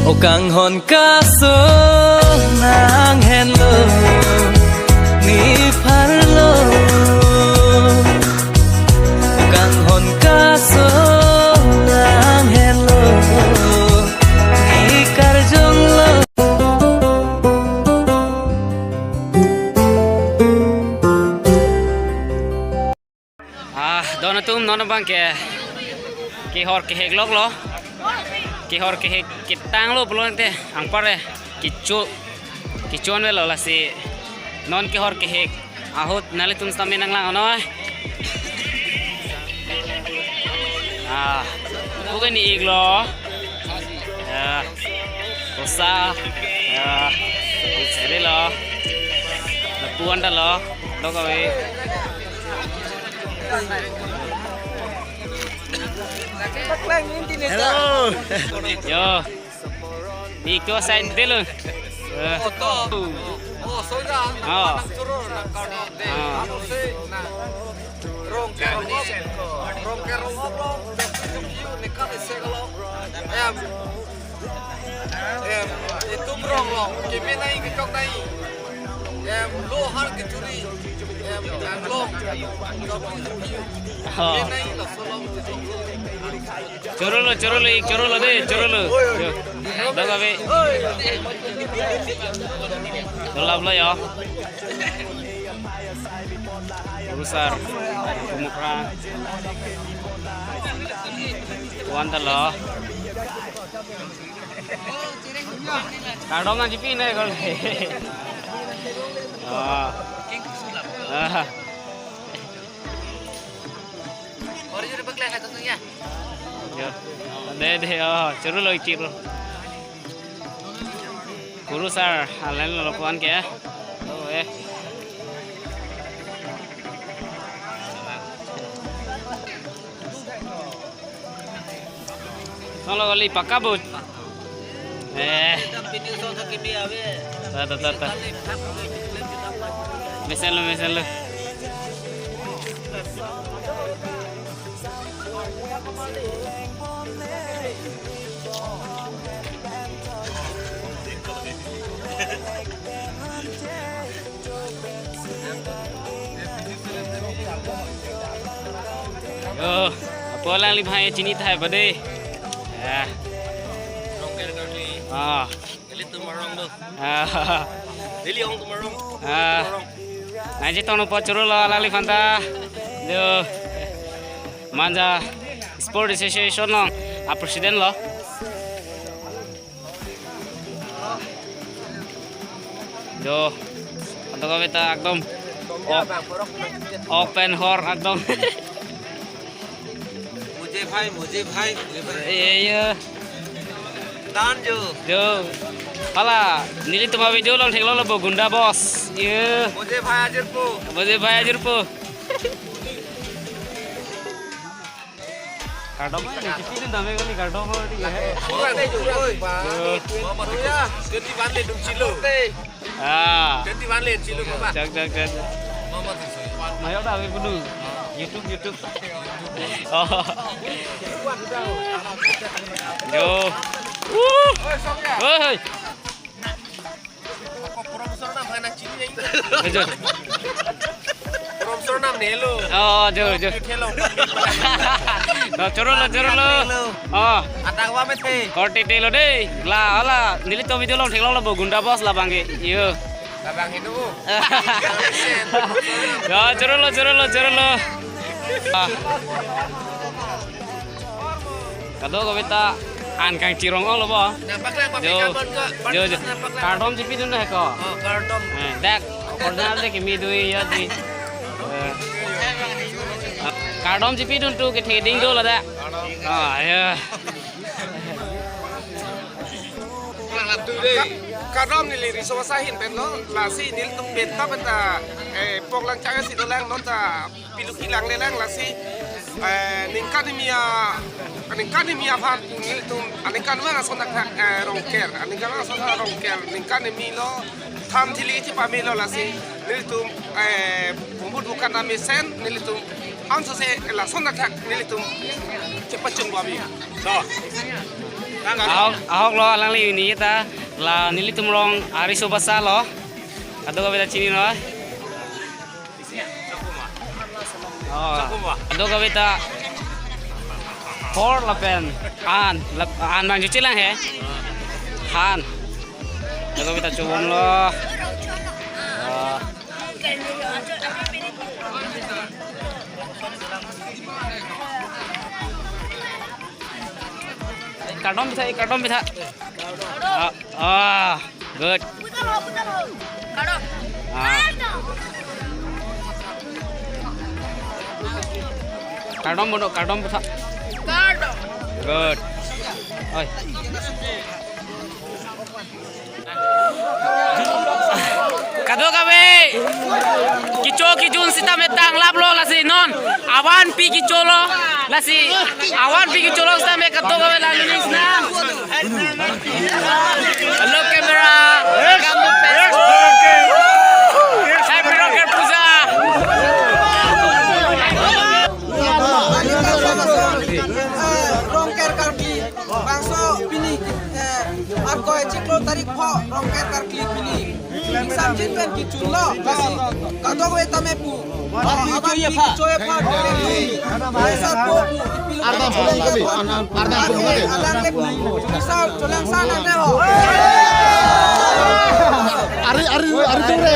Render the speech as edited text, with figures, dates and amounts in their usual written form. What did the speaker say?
O kang hon kaso nang hello ni parlo O kang hon kaso nang hello ni karjong lo dono tum nono bang ke hor ke heglok lo ki hor ke kitang lo belum te ang pare kicuan velo la si non ki hor ke hek ahut nale tum stamin ang lang ono bukan ni iglo usa seri lo puan dah lo kawe Hello. Yo. Di ko sign dulu. Oh, soda. Oh. Itu berong lo. Kimi naik ke kok naik. Lo har ke curi. Lo. Chorolo deh, chorolo. Yo. Daga be. Dolap lo ya. Besar. Kumukra. Tuan lo. Kadongan jipi nih kalau. Baru jadi beklah kata tunya. Yo. Deh, chorolo ikiro. Guru sar, halen lo puan ke? Oh Kalau kali pakabut. Tata. Mesel lo. Yo, apa lang libhay cini thai bade. Rongker kali. Ini tu marong tu. Dili ong tu marong. Nanti tono pocoro lo lali fanta. Yo, manja sport association lo, presiden lo. Yo, atau kau beta akdom open hor akdom. मुझे भाई Iya. दान जो Hala, nili tu mawi jolong thek lo bo gunda bos. Iya. मुझे भाई आजर po. Kadom ni kitin dame kali kadom ho di hai. Kurang deh oi. Mama tu ya, ganti banle dum cilo. Ganti banle cilo ba. Jak. Mama tu soi. Mayo dah we budu. YouTube. Oh. Yo. Oi, sok ya. Oi. Profesor nam kana cini yang. Betul. Profesor nam nelo. Oh, jo. Hello. No, choro lo. Oh. Atang wa mete. Korti telo deh. Hala, nili to video long thek lo bo gunda bos la bangge. Yo. Abang itu. Ya, choro lo. Kado ko beta an kang cirong lo bo. Nampak lang pakai Jo. Kardom jipi dun hai ko. Oh, kardom. Dak original de kimi dui ya di. Kardom jipi dun tu ke theding do la da. Ya. Kardom ni lirik sama sahin lo lasi nil tum beta beta pok lang caga si dolang non ta pilu kilang lelang lasi ningkan ni mia pan nil tum anikan mana sonak rongker ningkan ni milo tham thili ti pamilo lasi nil tum bumbud bukan nami sen nil tum anso se la sonak nil tum cepat jengwabi so Ahok lo alang li ini kita la nili tumrong hari sobasa lo. Ado ka beta chini lo. Oh. Ado ka beta Por lapen an bang cuci lang he. Han. Ado ka beta cubum lo. Kadom bisa. Good. Kadom bisa. Good. Oi. Kado kabe. Kicho kijun sita metang lablo lasi non. Awan pi kicho lo lasi. Awan pi kicho lo sita me kado kabe lalu nis na. Hello camera. Welcome to Facebook. Happy Rocker Puja. Rongker karki bangso pilih arko ciklo tarik po rongker karki pilih samjin pen kicun lo kasi kato ko eta mepu abang kicoye pa desa po arda pulang kami arda pulang alang lepu misal colang sana deho ari tungre